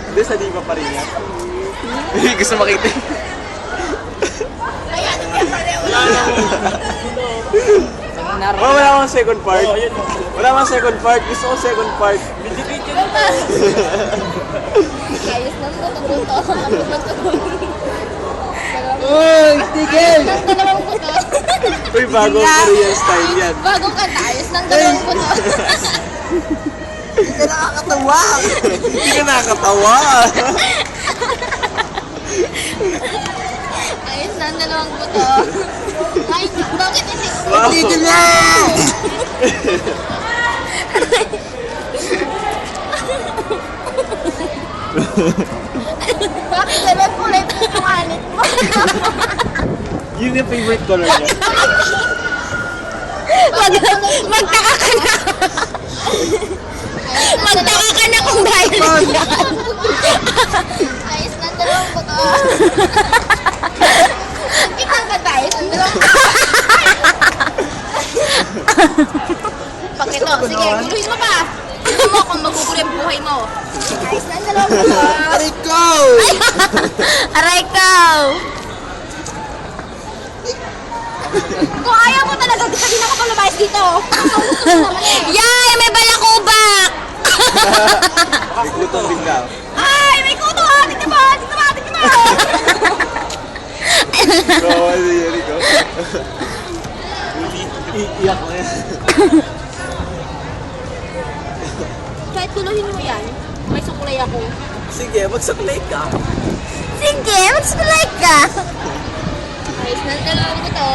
Hindi, sa Diva pa rin yan. Gusto makita. Wala akong second part. Wala akong second part. Gusto ko second part. Ayos lang po, tubuto. Uy, tigil! Ayos ng dalawang buto. Uy, bagong Korean style yan. Bagong kanta, ayos ng dalawang buto. Hindi ka nakakatawa! Hindi ka nakakatawa. Ayos ng dalawang buto. Ay, bakit hindi? Wow. Tigil na! Bakit ganun kulay po yung anit mo? Yun yung favorite color niya. Magtaka ka na. Magtaka ka na kung dahil yan. Ayos ng dalawang buto. Kitang kanta, ayos ng dalawang buto. Pakito, sige, guluhin mo pa. Tignan mo kung magugulo yung buhay mo. Ayos ng dalawang buto. Aray ko! Aray ko! Kung ayaw mo talaga, sabihin ako pa lumayas dito. Yay! May balakubak! May gutong din daw. Ay! May kuto! Tignan mo! Tignan mo! Tignan mo! So, ano yun, ikaw? Iiyak mo yan. Kahit tuluhin mo yan, may sukulay ako. Sige, magsaklay ka. Sige, magsukulay ka! Ayos na dalawang buto.